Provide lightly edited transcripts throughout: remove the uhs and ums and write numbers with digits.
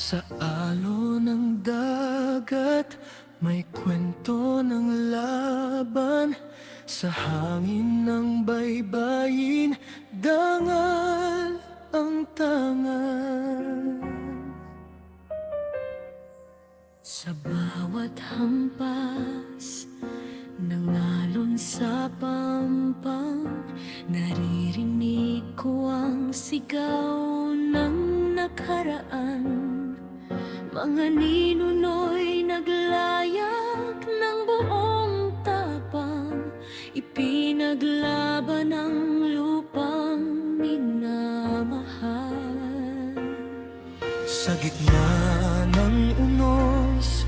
Sa alon ng dagat, may kwento ng laban. Sa hangin ng baybayin, dangal ang tangan. Sa bawat hampas ng alon sa pampang, naririnig ko ang sigaw ng nakaraan. Mga ninuno'y naglayak ng buong tapang, ipinaglaban ang lupang minamahal. Sa gitna ng unos,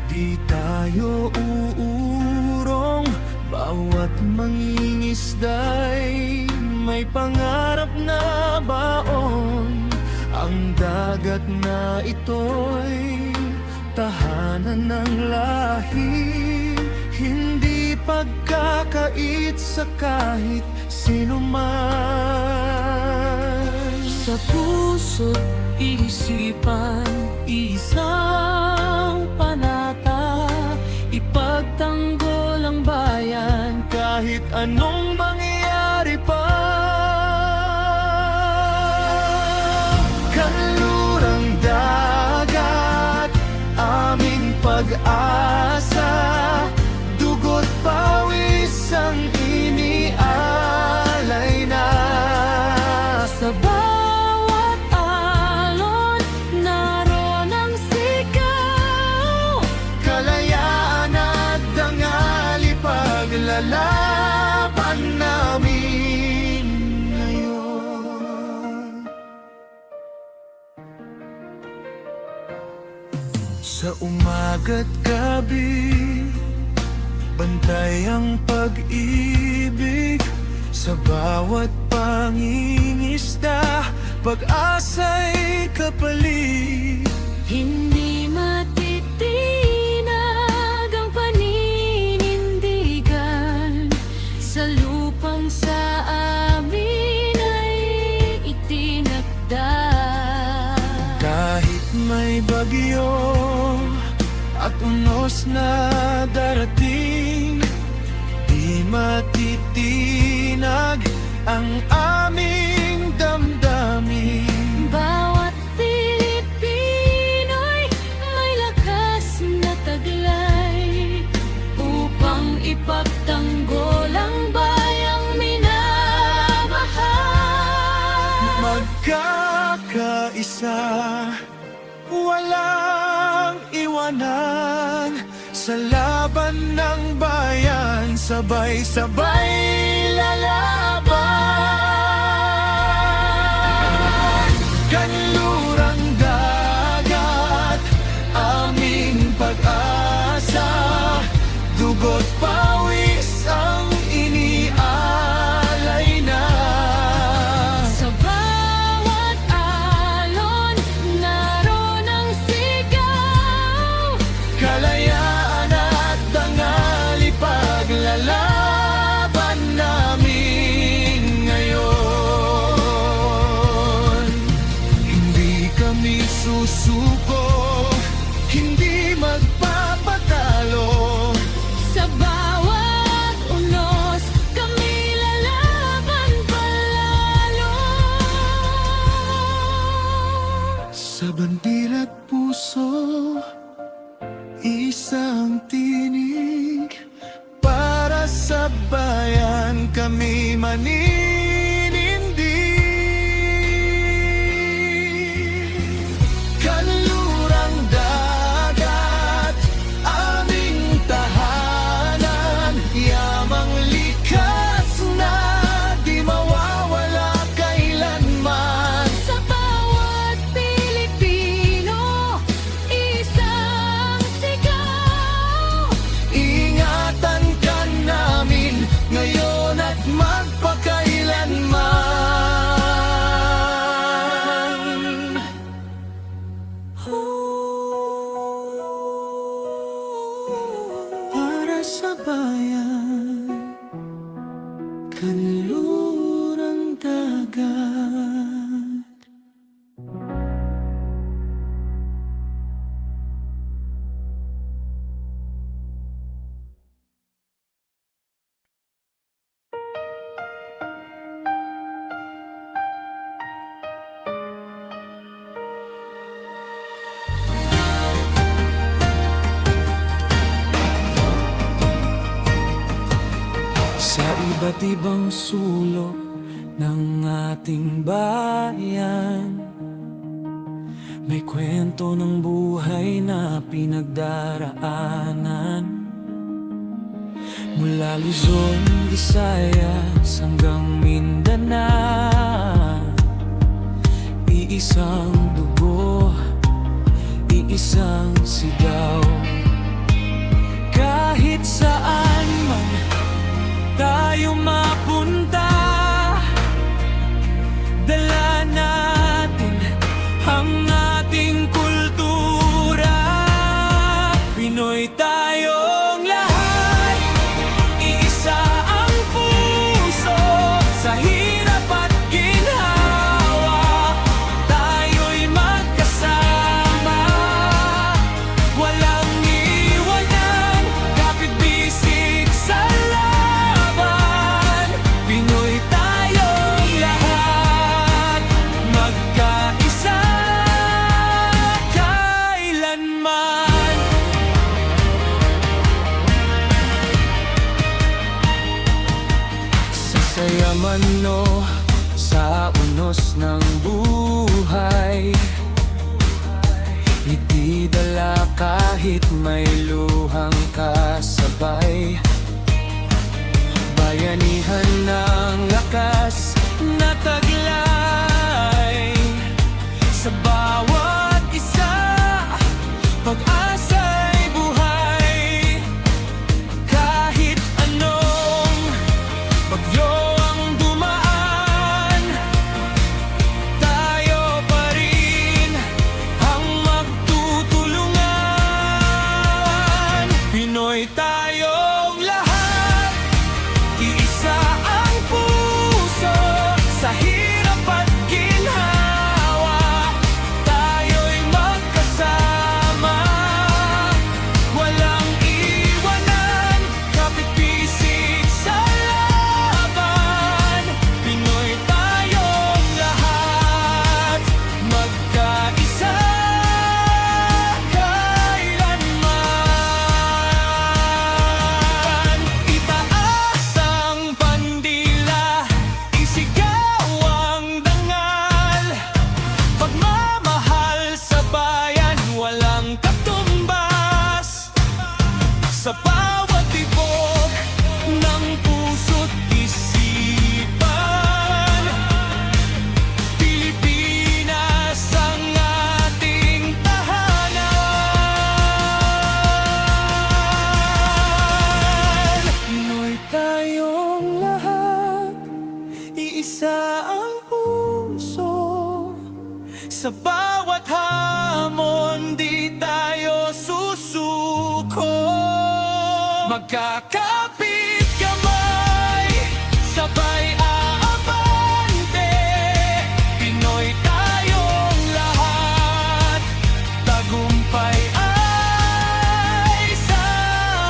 di tayo uurong. Bawat mangingisda'y may pangarap na baon. Ang dagat na ito'y tahanan ng lahi, hindi pagkakait sa kahit sino man. Sa puso't isipan, isang panata, ipagtanggol ang bayan Kahit anong mangyayari pa. Kanlurang dagat, aming pag-asa, dugo't pawis ang inialay na. sa bawat alon, naroon ang sigaw. Kalayaan at dangali, paglalaban namin ngayon. Sa umaga't gabi, bantay ang pag-ibig. Sa bawat pangingisda, pag-asa'y kapalit. Hindi matitinag ang paninindigan, sa lupang sa amin ay itinakda. Kahit may bagyo at unos na darating, di matitinag ang aming damdamin. Bawat Pilipino'y may lakas na taglay, upang ipagtanggol ang bayang minamahal. Magkakaisa, walang iwanan, sa laban ng bayan, sabay-sabay lalaban. Kanlurang dagat, aming pag-asa, dugo't pawis ang inialay na. Sa bawat alon, naroon ang sigaw. Kalayaan at dangali, paglalaban namin ngayon. Hindi kami susuko, hindi magpapatalo. Sa bawat unos, kami lalaban palalo. Sa bandila at puso, isang tinig. Para sa bayan kami maninindig. Kanlurang dagat, aming tahanan, yamang likas na di mawawala kailanman. Sa bawat Pilipino, isang sigaw. Ingatan ka namin ngayon at magpakailanman. Para sa bayan, kanlurang dagat. Iba't ibang sulok ng ating bayan, may kwento ng buhay na pinagdaraanan. Mula Luzon, Visayas hanggang Mindanao, iisang dugo, iisang sigaw. Kahit saan man tayo mapunta, dala natin ang ating kultura. Pinoy tayong lahat, iisa ang puso. Sa hirap at ginhawa, tayo'y magkasama. Walang iwanan, kapit bisig sa laban. Pinoy tayong lahat, magkaisa kailanman. Sa saya man o sa unos ng buhay, ngiti dala kahit may luhang kasabay. Bayanihan ng lakas na taglay, sa bawat isa pag-asa'y buhay. Kahit anong bagyo ang dumaan, tayo pa rin ang magtutulungan. Pinoy tayong lahat, iisa ang puso. Sa hirap at ginhawa, tayo'y magkasama. Walang iwanan, kapit bisig sa laban. Pinoy tayong lahat, magkaisa kailanman. Itaas ang bandila, isigaw ang dangal. Pagmamahal sa bayan, walang katumbas. Sa bawat tibok ng puso't isipan, Pilipinas ang ating tahanan. Pinoy tayong lahat, iisa ang puso. Sa bawat hamon, di tayo susuko. Magkakapit kamay, sabay aabante. Pinoy tayong lahat, tagumpay ay sa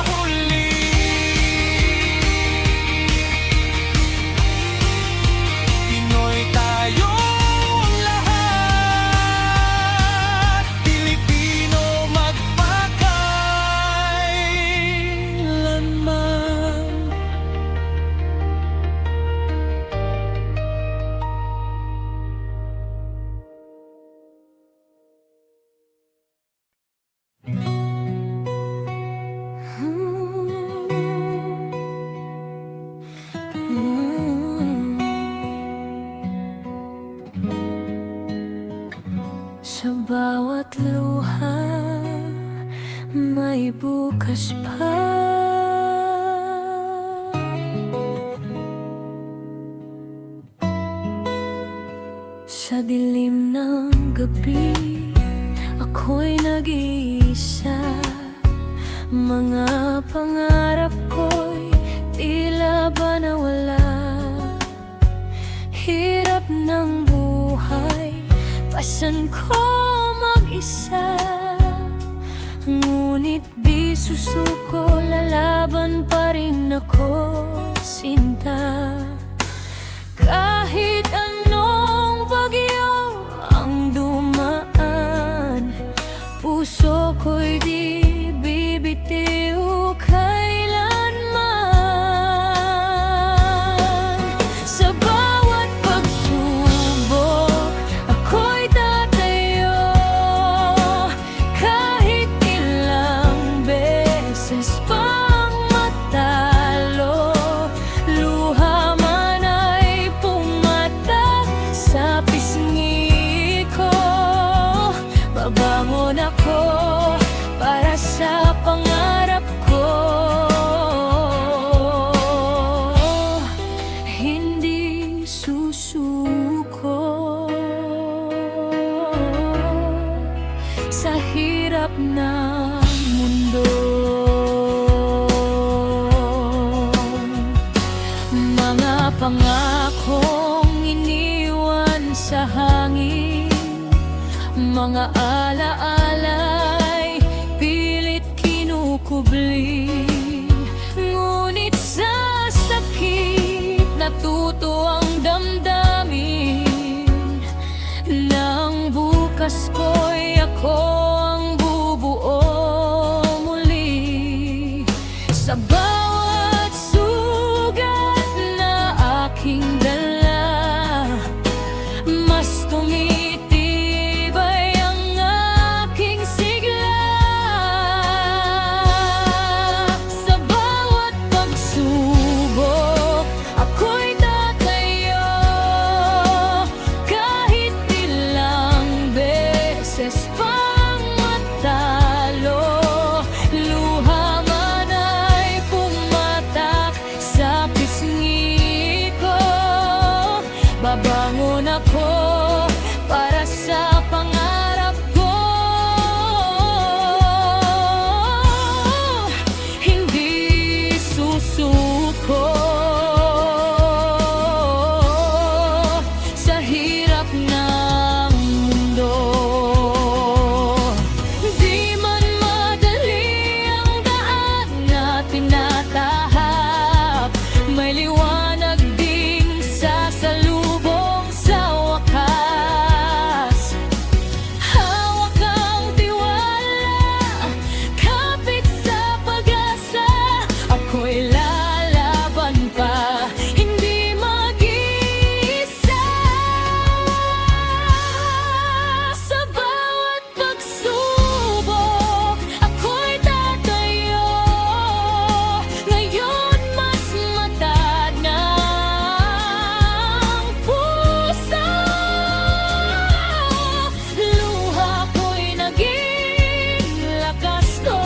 huli. Pinoy tayong lahat, Pilipino magpakailanman. Sa bawat luha, may bukas pa. Sa dilim ng gabi, ako'y nag-iisa. Mga pangarap ko'y tila ba nawala. Hirap ng buhay, pasan ko mag-isa. Ngunit di susuko, lalaban pa rin ako, sinta. Kahit anong bagyo ang dumaan, puso ko'y di bibitiw kailanman. hirap ng mundo. Mga pangakong iniwan sa hangin, mga alaala'y pilit kinukubli. Ngunit sa sakit natuto ang damdamin, nang bukas ko'y ako ang bubuo muli. Sa bawat sugat na aking dala, mas tumitibay ang aking sigla. Sa bawat pagsubok, ako'y tatayo. Kahit ilang beses pang matalo, luha man ay pumatak sa pisngi ko. Babangon ako para sa pangarap ko. Hindi susuko sa hirap ng mundo. Di man madali ang daan na tinatahak, may liwanag ding sasalubong sa wakas. Hawak ang tiwala, kapit sa pag-asa, ako'y lalaban pa, hindi mag-iisa. Sa bawat pagsubok, ako'y tatayo. Ngayon mas matag na ang puso. Luha ko'y naging lakas ko.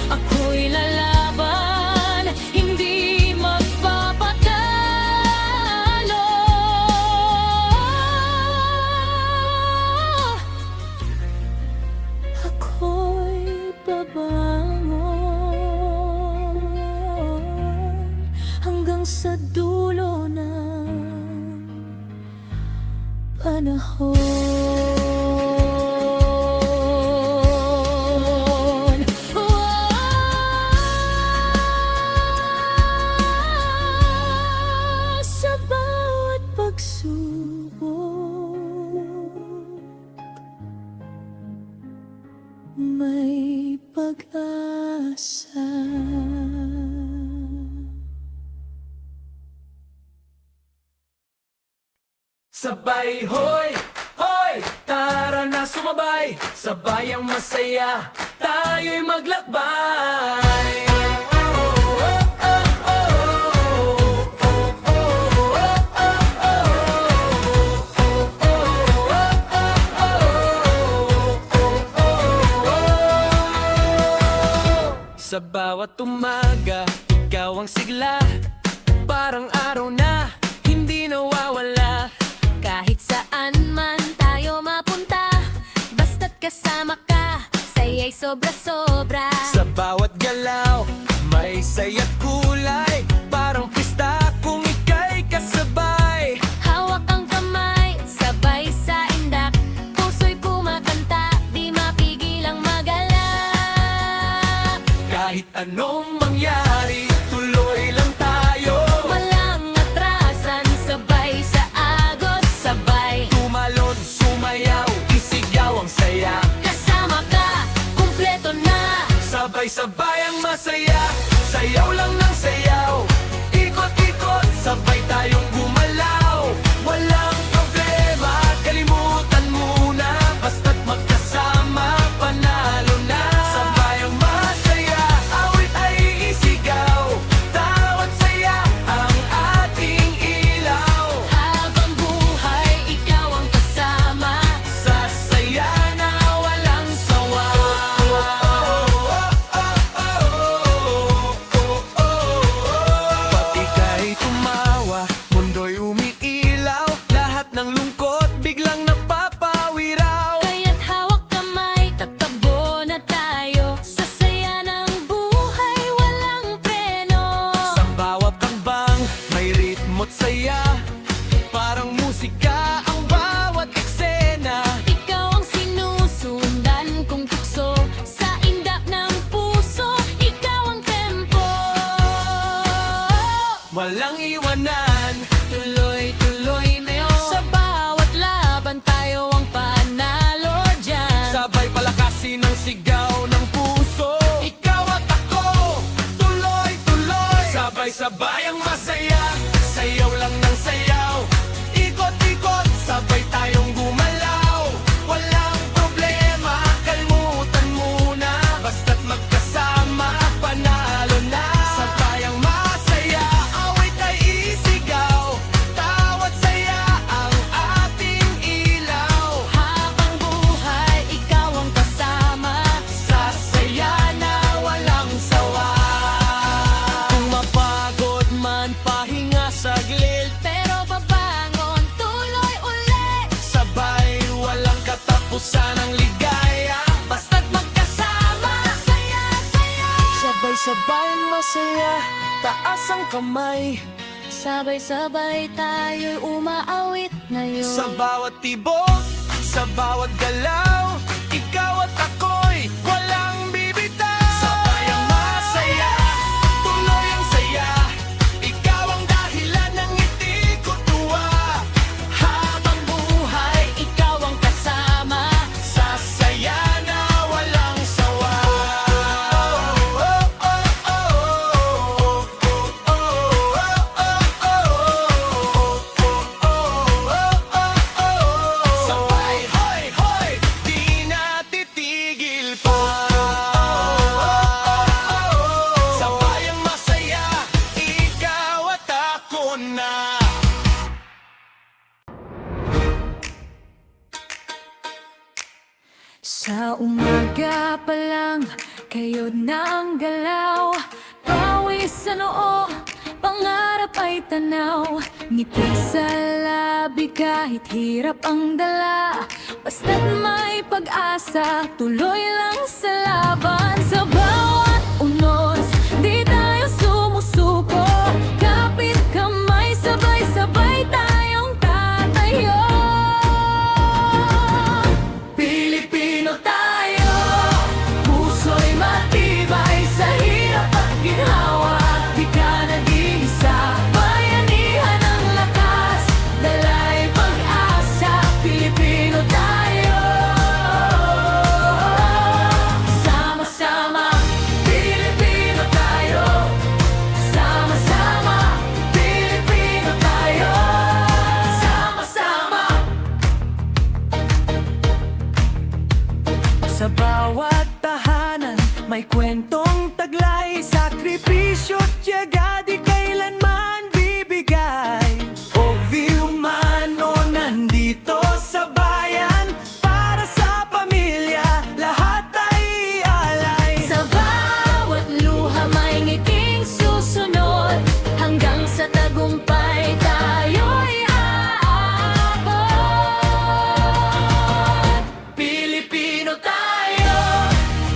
Ako'y lalaban, hindi magpapatalo. Ako'y babangon hanggang sa dulo ng panahon. Sa bawat pagsubok, may pag-asa. Sabay, hoy, hoy, tara na sumabay, sabay ang masaya, tayo'y maglakbay. Sa bawat umaga, ikaw ang sigla, parang araw na hindi nawawala. Kahit saan man tayo mapunta, basta't kasama ka, saya'y sobra-sobra. Sa bawat galaw, may saya't kulay, parang pista kung ika'y kasabay. Hawak ang kamay, sabay sa indak, puso'y kumakanta, di mapigil ang magalak. Kahit anong mangyari, tuloy lang tayo. Walang atrasan, sabay sa agos, sabay. Tumalon, sumayaw, isigaw ang saya. Kasama ka, kumpleto na kamay. Sabay-sabay tayo'y umaawit ngayon. Sa bawat tibok, sa bawat galaw, ikaw at ako'y walang bibitaw. Sabay ang masaya, tuloy ang saya. Ikaw ang dahilan ng ngiti ko tuwa. Habang buhay, ikaw ang kasama. Sa saya na walang sawa. Sabay, hoy, hoy, di na titigil pa. Sabay ang masaya, ikaw at ako na. Sa umaga pa lang, kayo na ang galaw. Pawis sa noo, pangarap ay tanaw. Ngiti sa labi kahit hirap ang dala. Basta't may pag-asa, tuloy lang sa laban. Sa bawat unos, di tayo sumusuko. Kapit kamay, sabay-sabay tayong tatayo. Pilipino tayo, puso'y matibay sa hirap at ginhawa. Di ka nag-iisa, Bayanihan ang lakas, dalay pag-asa. Pilipino tayo. Sama-sama, Pilipino tayo. sama-sama, Pilipino tayo. Sama-sama. Sa bawat tahanan, may kwentong taglay. Sakripisyo't tiyaga, di kailanman bibigay. O humano, nandito sa bayan. Para sa pamilya, lahat ay ialay. Sa bawat luha may ngiting susunod. Hanggang sa tagumpay tayo'y aabot. Pilipino tayo,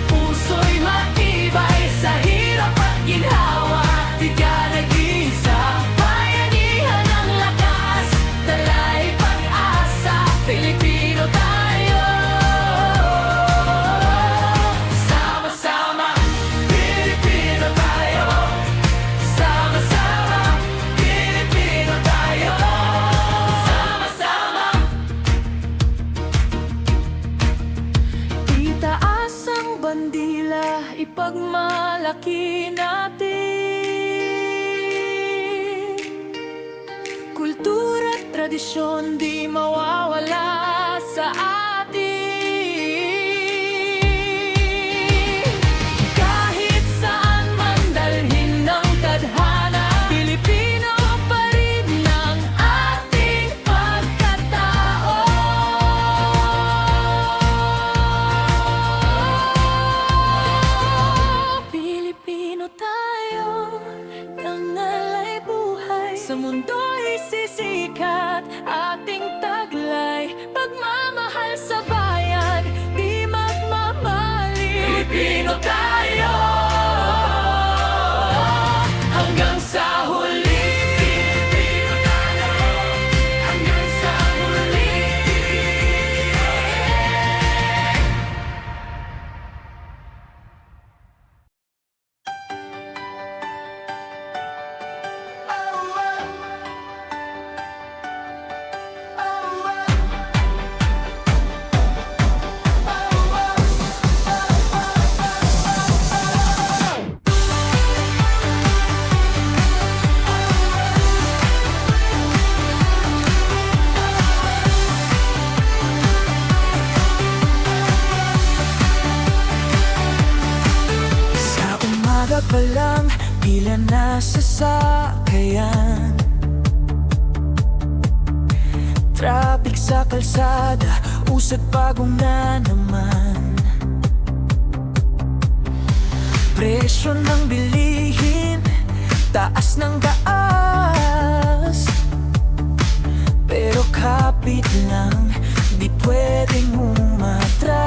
puso'y matibay sa hirap at ginhawa. Di ka nag-iisa, Bayanihan ang lakas, dalay pag-asa. Pilipino tayo. sama-sama, Pilipino tayo. Sama-sama, Pilipino tayo. Sama-sama. Itaas ang bandila, ipagmalaki natin. Kultura at tradisyon di mawawala sa atin. Kahit saan man dalhin ng tadhana, Pilipino pa rin ang ating pagkatao. Pilipino tayo, dangal ay buhay. Sa mundo'y sisikat ating taglay. Pagmamahal sa bayan, di magmamali. Pilipino tayo, hanggang sa huli. Pilipino tayo, hanggang sa huli. Sa umaga pa lang, pila na sasakyan. Traffic sa kalsada, usad pagong na naman. Presyo ng bilihin, taas ng taas. Pero kapit lang, di pwedeng umatras.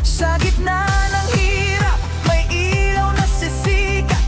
Sa gitna ng hirap, may ilaw na sisikat.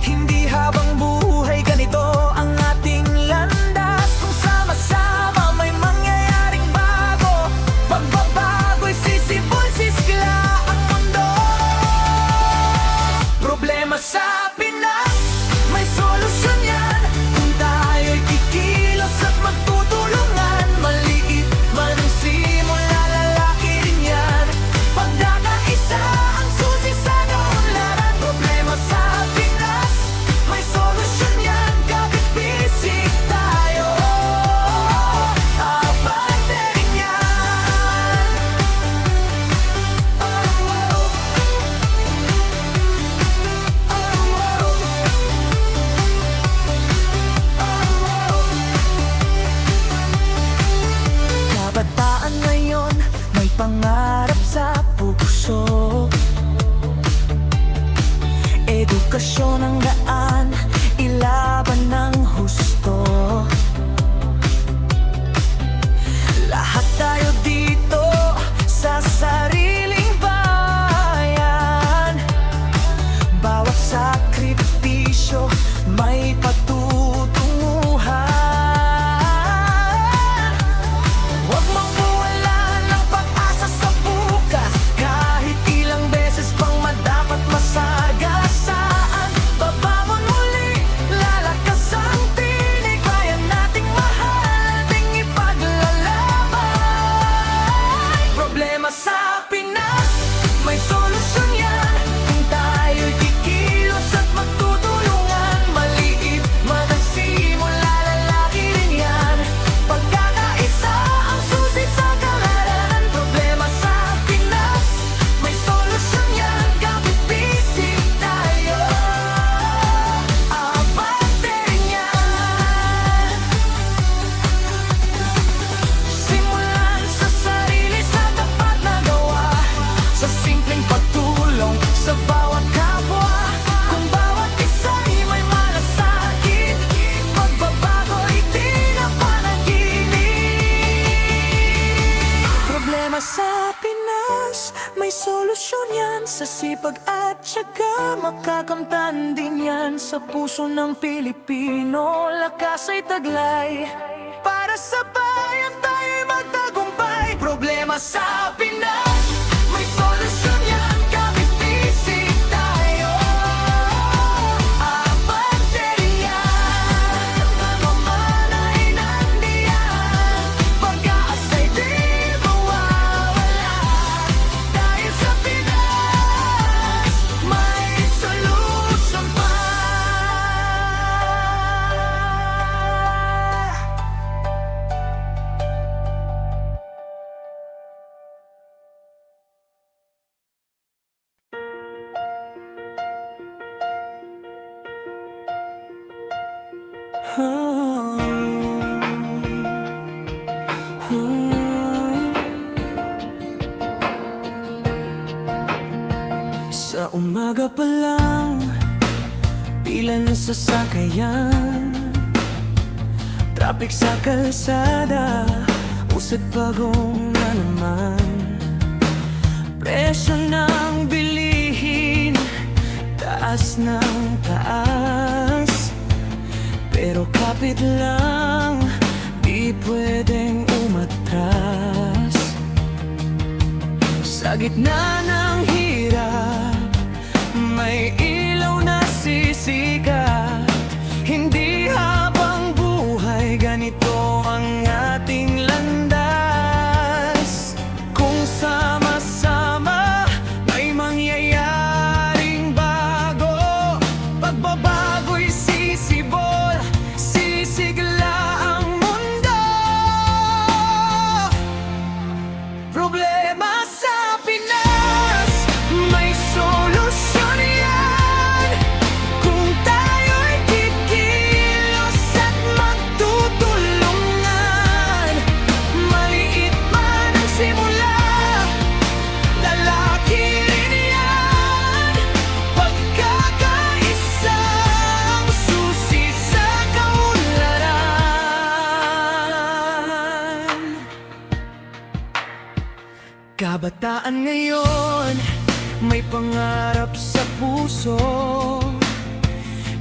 sipag at tiyaga, makakamtan din yan sa puso ng Pilipino. Lakas ay taglay, para sa bayan tayo'y magtagumpay. Problema sa Pinas, may solusyon yan, kapit bisig tayo. Abanteriya, mamamana ay nandiyan, pag-aasay di mawawala. Dahil sa Pinas, may solusyon pa. Sa umaga pa lang, pila na sasakayan, traffic sa kalsada, usad pagong na naman. Presyo ng bilihin, taas ng taas, pero kapit lang, di pwedeng umatras. Sa gitna ng hirap, may ilaw na sisikat. Hindi habang buhay, ganito ang ating landas. Kung sama-sama, may mangyayaring bago. Pagbabago'y sisibol, sisigla ang mundo. Problema sa Pinas, may solusyon yan. Kung tayo'y kikilos at magtutulungan, maliit man ang simula, lalaki rin yan. Pagkakaisa ang susi sa kaunlaran. Kabataan ngayon, may pangarap sa puso,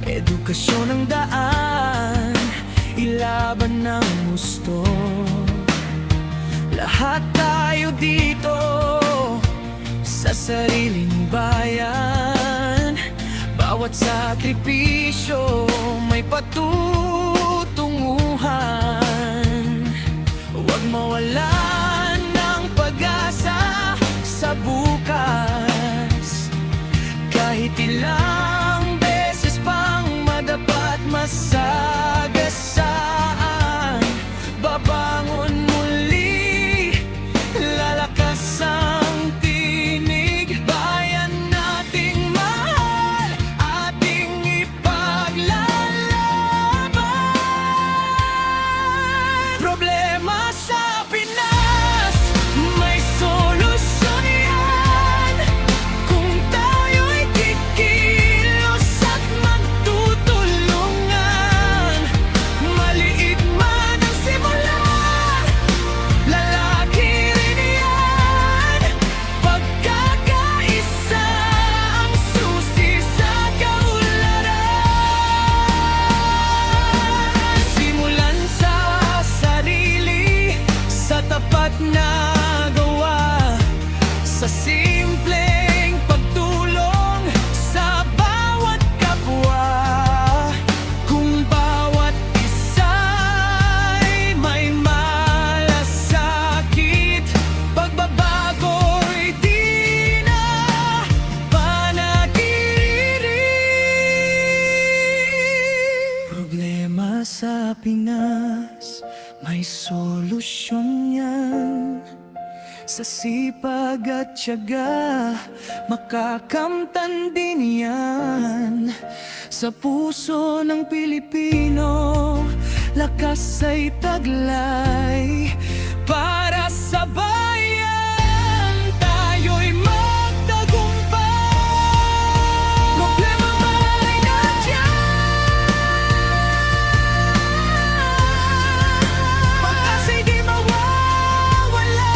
edukasyon ang daan, ilaban ng gusto. Lahat tayo dito sa sariling bayan, bawat sakripisyo may patutunguhan. Huwag mawalan ng pag-asa sa bukas, kahit ilang beses pang madapat masagasaan. Babangon muli, lalakas ang tinig, bayan nating mahal, ating ipaglalaban. Problema sa Pinas, may solusyon yan. Kung tayo'y kikilos at magtutulungan, maliit man ang simula, lalaki rin yan. Pagkakaisa ang susi sa kaunlaran. Simulan sa sarili, sa tapat na gawa, sa simpleng pagtulong sa bawat kapwa. Kung bawat isa'y may malasakit, pagbabago'y di na panaginip. Problema sa Pinas, may solusyon yan. Sa sipag at tiyaga, makakamtan din yan. Sa puso ng Pilipino, lakas ay taglay, para sa bayan tayo'y magtagumpay. Problema man ay nandiyan, pag-asa'y di mawawala.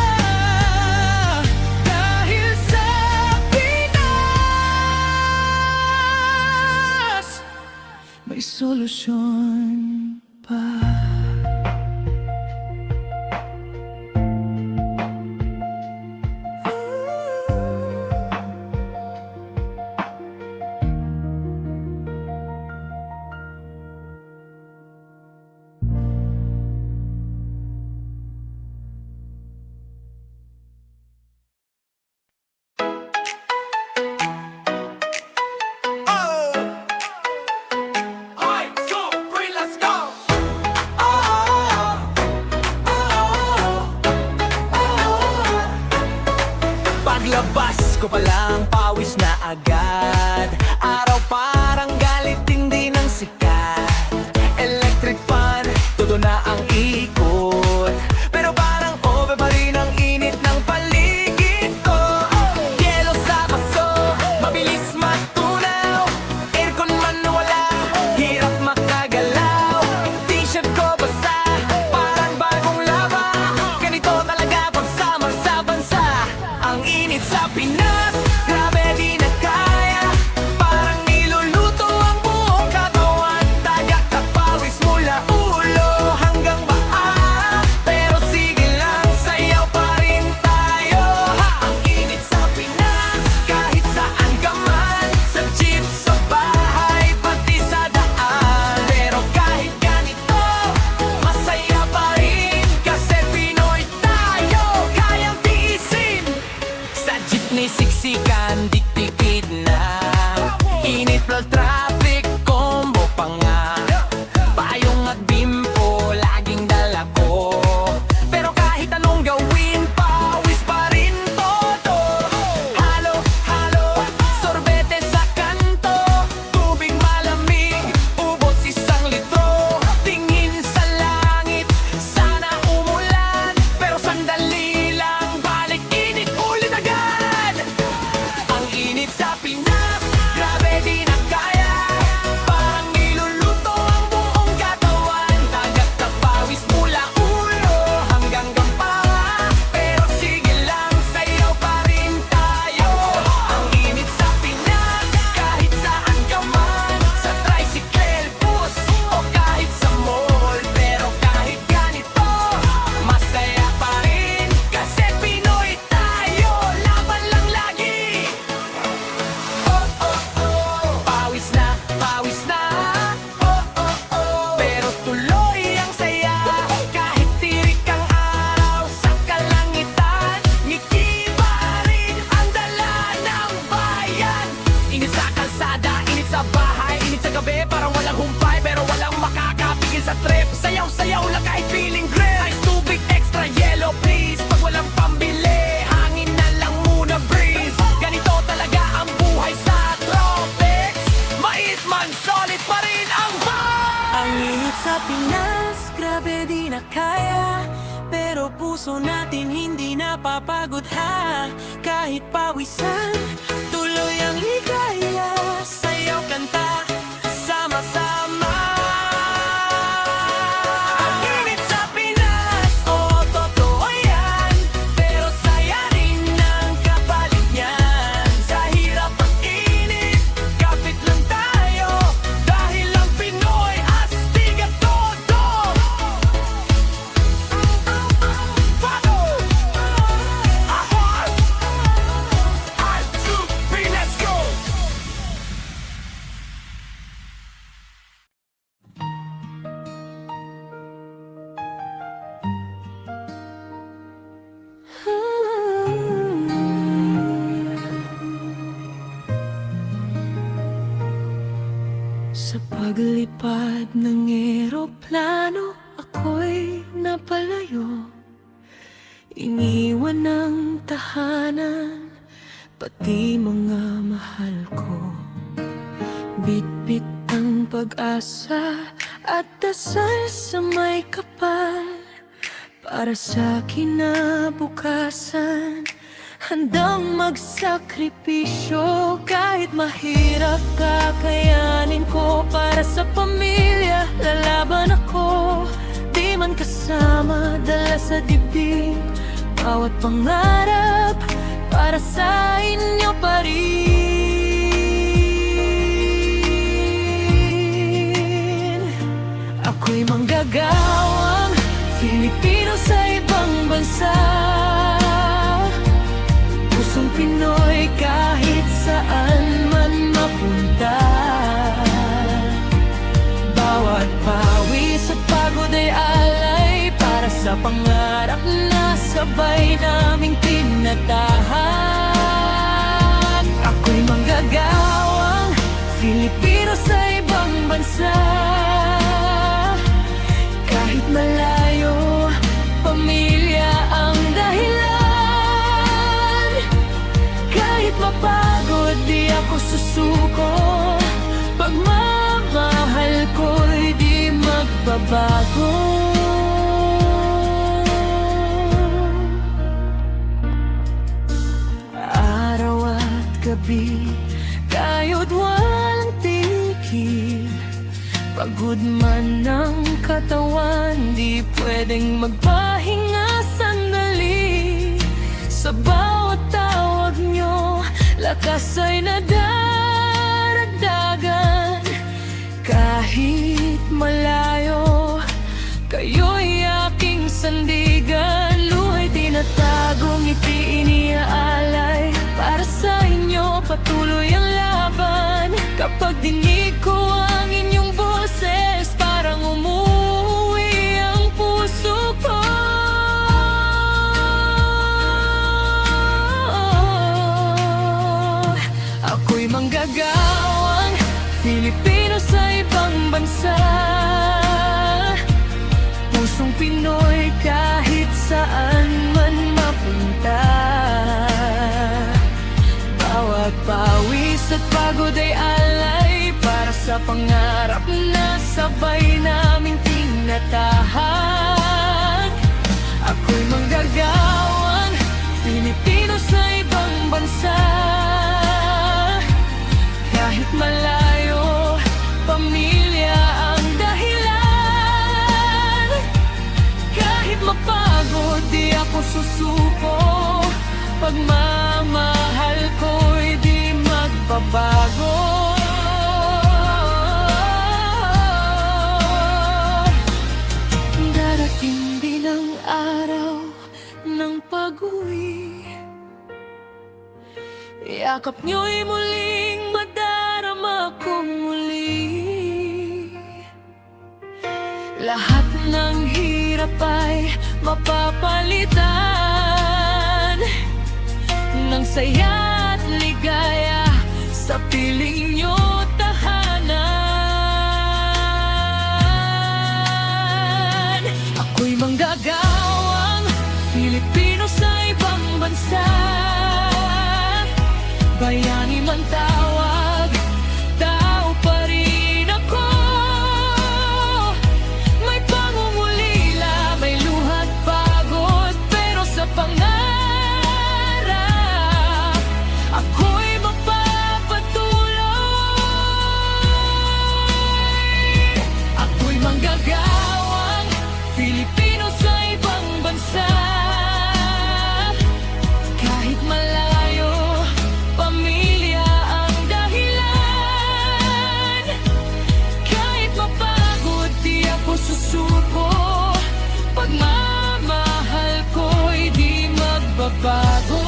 Dahil sa Pinas, solusyon pa. Paglabas ko pa lang, pawis na agad. Araw parang galit, hindi ng sikat. Electric fan, todo na ang ikot. Pero parang over pa rin ang init ng paligid ko. Yelo sa baso, mabilis matunaw. Aircon man wala, hirap makagalaw. T-shirt ko basa, parang bagong laba. Ganito talaga pagsama sa bansa. Ang init sa Pinas, grabe di na kaya. Parang niluluto ang buong katawan. Tagak at pawis mula ulo hanggang paa. Pero sige lang, sayaw pa rin tayo. Ang init sa Pinas, kahit saan ka man. Sa jeep, sa bahay, pati sa daan. Pero kahit ganito, masaya pa rin. Kasi Pinoy tayo, kayang tiisin. Sa jeepney siksikan, dik-tikid na. Init plus traffic, combo pa nga. Payong at bimpo, laging dala ko. Pero kahit anong gawin, pawis pa rin todo. Halo, halo, sorbete sa kanto. Tubig malamig, ubos 1 litro. Tingin sa langit, sana umulan. Pero sandali lang, balik init ulit agad. Ang init sa Pinas, grabe di na kaya. Parang niluluto ang buong katawan. Tagak na pawis mula ulo hanggang gampanga. Pero sige lang, sayaw pa rin tayo. Ang init sa Pinas, kahit saan ka man. Sa tricycle, bus, o kahit sa mall. Pero kahit ganito, masaya pa rin. Kasi Pinoy tayo, laban lang lagi. Oh, oh, oh, pawis na, pawis na. Oh, oh, oh, pero tuloy ang saya. Kahit tirik ang araw sa kalangitan, ngiti pa rin ang dala ng bayan. Init sa kalsada, init sa bahay, init sa gabi, parang walang humpay. Pero walang makakapigil sa trip. Sayaw-sayaw lang kahit feeling grip. Ice tubig, extra yellow please. Pag walang pambili, hangin na lang muna breeze. Ganito talaga ang buhay sa tropics. Mait man, solid pa rin ang vibe. Ang init sa Pinas, grabe di na kaya. Pero puso natin hindi napapagod ha. Kahit pawisan, tuloy ang ligaya. Sayaw, kanta, sama-sama. Ang init sa Pinas, oo, totoo yan. Pero saya rin ang kapalit niyan. Sa hirap at init, kapit lang tayo. Dahil ang Pinoy, astig at todo. Follow! Ahon! 1, 2, 3, let's go! Sa paglipad ng eroplano, ako'y napalayo. Iniwan ng tahanan, pati mga mahal ko. Bitbit ang pag-asa at dasal sa may kapal. Para sa kinabukasan, handang magsakripisyo. Kahit mahirap, kakayanin ko. Para sa pamilya, lalaban ako. Di man kasama, dala sa dibdib. Bawat pangarap, para sa inyo pa rin. manggagawang Filipino sa ibang bansa. Pusong Pinoy kahit saan man mapunta. Bawat pawis at pagod ay alay para sa pangarap na sabay naming tinatahak. Ako'y manggagawang Filipino sa ibang bansa. Kahit malayo, pamilya ang dahilan. Kahit mapagod, di ako susuko. Pagmamahal ko'y di magbabago. Araw at gabi, kayo't walang tigil. Pagod man ng katawan, di pwedeng magpahinga sandali. Sa bawat tawag nyo, lakas ay nadaragdagan. Kahit malayo, kayo'y aking sandigan. Luha'y tinatago, ngiti iniaalay. Para sa inyo, patuloy ang laban. Kapag dinig ko ang inyong boses, parang umuwi ang puso ko. Ako'y manggagawang Filipino sa ibang bansa. Pusong Pinoy kahit saan man mapunta. Bawat pawis at pagod ay alay para sa pangarap na sabay naming tinatahak. Ako'y manggagawang Filipino sa ibang bansa. Kahit malayo, pamilya ang dahilan. Kahit mapagod, di ako susuko. Pagmamahal ko'y di magbabago. Darating din ang araw ng pag-uwi. Yakap nyo'y muling madarama kong muli. Lahat ng hirap ay mapapalitan ng saya at ligaya sa piling nyo tahanan. Ako'y manggagawang Filipino sa ibang bansa. Bayani man tawag, tao pa rin ako. May pangungulila, may luha't pagod, pero sa pangarap, ako'y magpapatuloy. Ako'y manggagawang Filipino sa ibang bansa. Kahit malayo, pamilya ang dahilan. Kahit mapagod, di ako susuko. Pagmamahal ko'y di magbabago.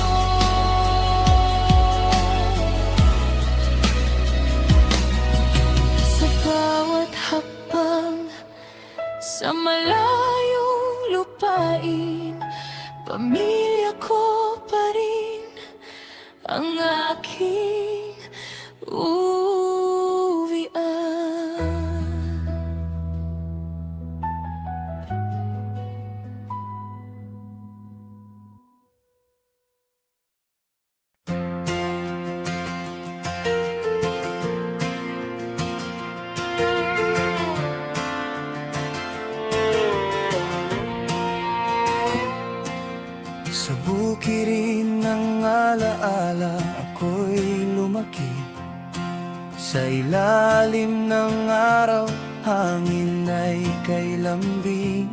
Sa bawat hakbang, sa malayong lupain, pamilya ko pa rin ang aking uwian. Sa bukirin ng alaala, ako'y lumaki. Sa ilalim ng araw, hangin ay kay lambing.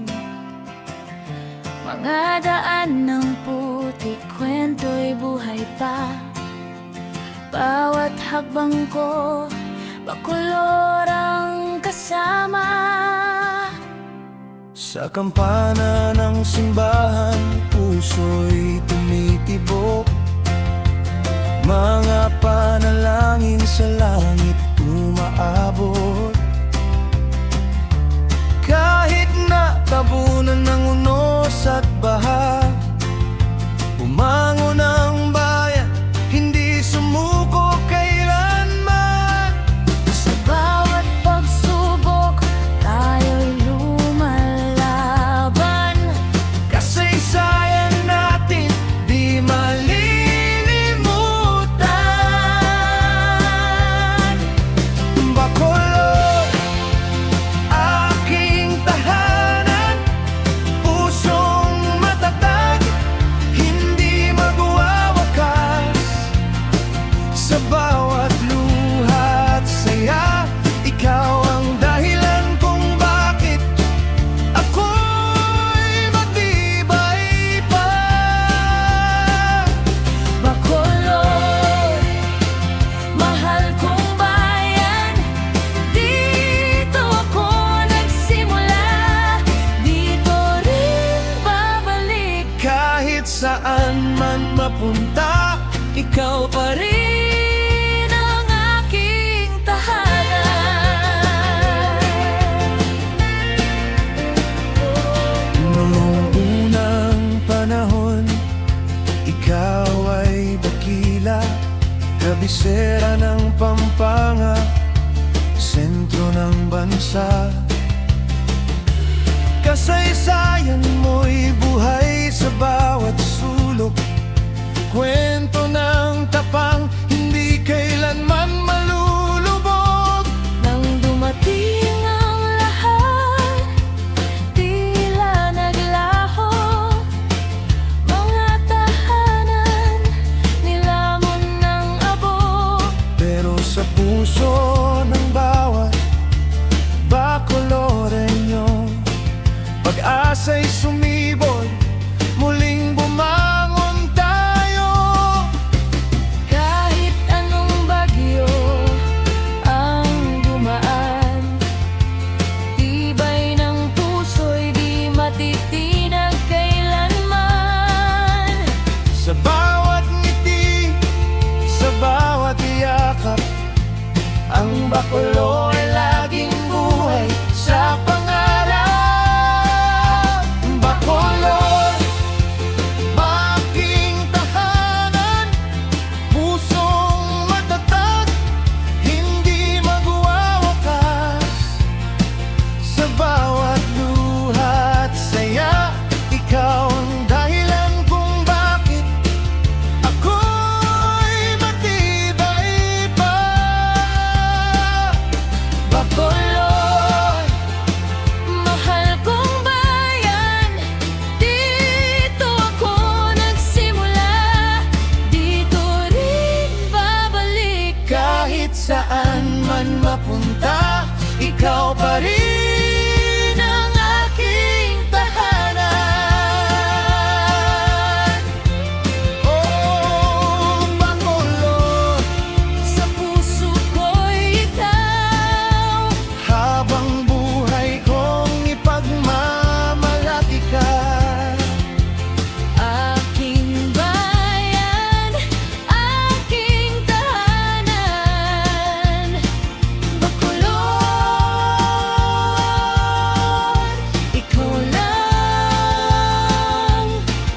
Mga daan ng putik, kwento'y buhay pa. Bawat hakbang ko, bakulor ang kasama. Sa kampana ng simbahan, puso'y tumitibok. Mga panalangin sa langit umaabot. Kahit na tabunan ng unos at baha, umangon ang bayan, hindi sumuko kailanman. Sa bawat pagsubok, tayo'y lumalaban. Kasaysayan natin di malilimutan. Bacolod, aking tahanan, pusong matatag, hindi magwawakas. Sa bawat luha at saya, ikaw ang dahilan kung bakit ako'y matibay pa. Bacolod, mahal kong bayan, dito ako nagsimula, dito rin babalik. Kahit saan man mapunta, Ikaw pa rin ang aking tahanan. noong unang panahon, ikaw ay dakila, kabisera ng Pampanga, sentro ng bansa. Kasaysayan mo'y buhay sa bawat sulok, kwento ng tapang, hindi kailanman malulubog. Nang dumating ang lahat, tila naglaho. Mga tahanan, nilamon ng abo. Pero sa puso ng bawat Bacoloreño, pag-asa'y sumibol, muling bumangon tayo. Kahit anong bagyo ang dumaan, tibay ng puso'y di matitinag kailanman. Sa bawat ngiti, sa bawat yakap, ang Bacolod ay laging buhay sa pangarap. Bacolod, aking tahanan, pusong matatag, hindi magwawakas. Sa bawat luha at saya, ikaw ang dahilan kung bakit ako'y matibay pa. Bacolod, mahal kong bayan, dito ako nagsimula, dito rin babalik. Kahit saan man mapunta, ikaw pa rin ang aking tahanan. Oh, Bacolod, Sa puso ko'y ikaw, habang buhay kong ipagmamalaki ka. aking bayan, aking tahanan. Bacolod, ikaw lang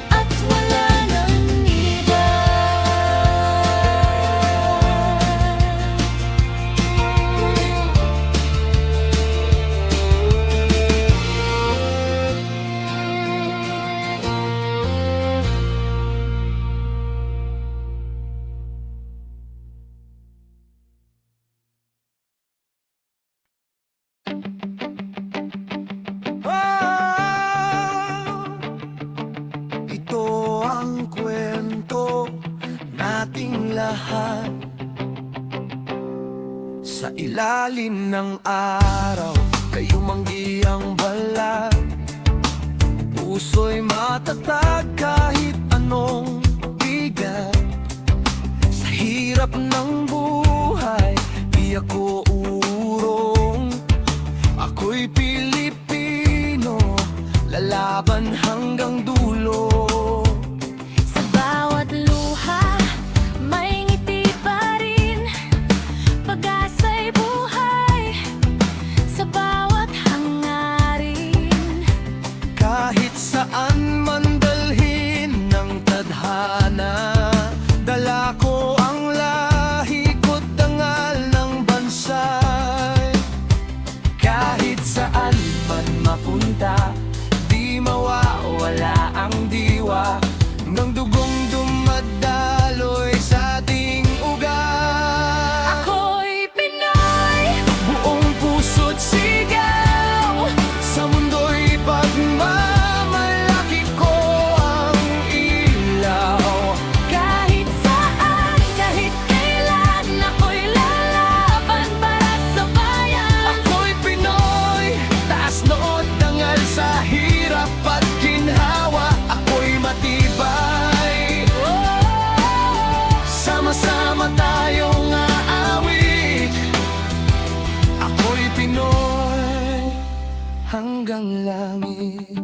at wala nang iba. Ito ang kwento nating lahat. Sa ilalim ng araw, kayo manggi ang balat. Puso'y matatag kahit anong bigat. Sa hirap ng buhay, di ako urong. Ako'y Pilipino, laban hanggang dulo. Sa bawat luha, may ngiti pa rin. Pag-asa'y buhay sa bawat hangarin. Kahit saan man dalhin ng tadhana, dala ko ang lahi ko't dangal ng bansa. Kahit saan man mapunta, di mawawala ang diwa ng dugong dumadaloy sa ating ugat. Ako'y Pinoy, Buong puso't sigaw, sa mundo'y pagmamalaki ko ang ilaw. kahit saan, kahit kailan, ako'y lalaban para sa bayan. Ako'y Pinoy, taas noon dangal sa hirap at ginhawa. Ako'y matibay, sama-sama tayong aawit. Ako'y Pinoy, hanggang langit.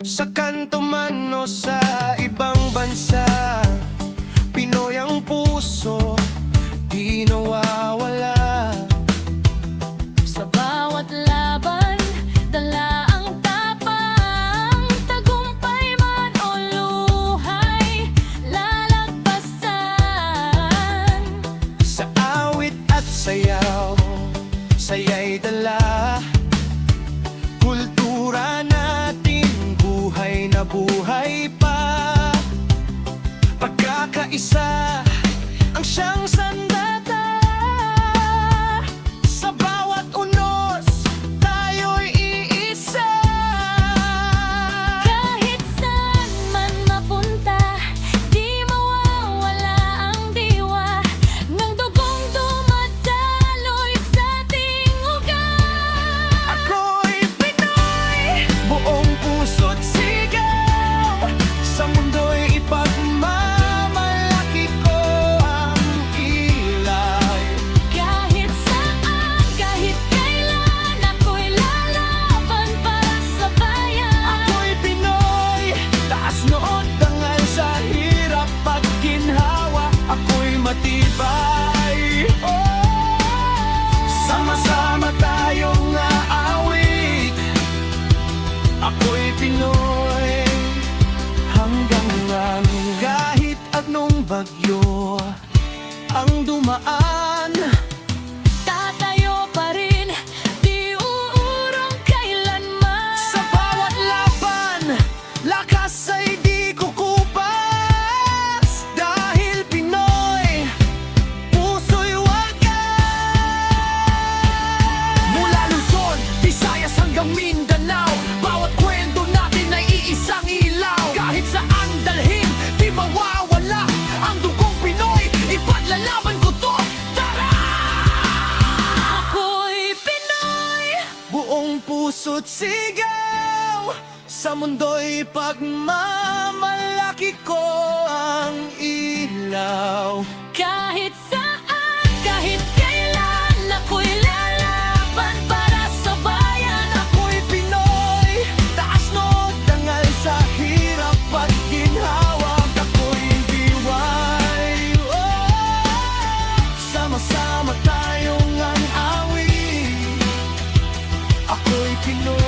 Sa kanto man o sa ibang bansa, Pinoy ang puso, di nawawala. Sa bawat laban, dala ang tapang. Tagumpay man o luhay, lalagpasan. Sa awit at sayaw, saya'y dala. Kultura natin, buhay na buhay pa. Pagkakaisa ang siyang sandata. Sa bawat unos, tayo'y iisa. Kahit saan man mapunta, di mawawala ang diwa ng dugong dumadaloy sa ating ugat. Ako'y Pinoy, buong puso't sigaw, sa mundo'y ipagmamalaki ko ang kilay. Kahit saan, kahit kailan, ako'y lalaban para sa bayan. Ako'y Pinoy, taas noon dangal sa hirap at ginhawa. Ako'y matibay, sama-sama tayong aawit. Ako'y Pinoy, hanggang langit. Kahit anong bagyo ang dumaan, Tatayo pa rin, di uurong kailanman. sa bawat laban, lakas ay di kukupas. Dahil Pinoy, puso'y wagas. Mula Luzon, Visayas hanggang Mindanao, bawat kwento natin ay iisang ilaw. Kahit saan dalhin, di mawawala ang dugong Pinoy. Ipaglalaban ko to, tara! Ako'y Pinoy, Buong puso't sigaw, sa mundo'y pagmamalaki ko ang ilaw. kahit saan, kahit kailan, ako'y lalaban para sa bayan. Ako'y Pinoy, taas noon dangal sa hirap at ginhawa. Ako'y diway, sama-sama tayong ang awit. Ako'y Pinoy.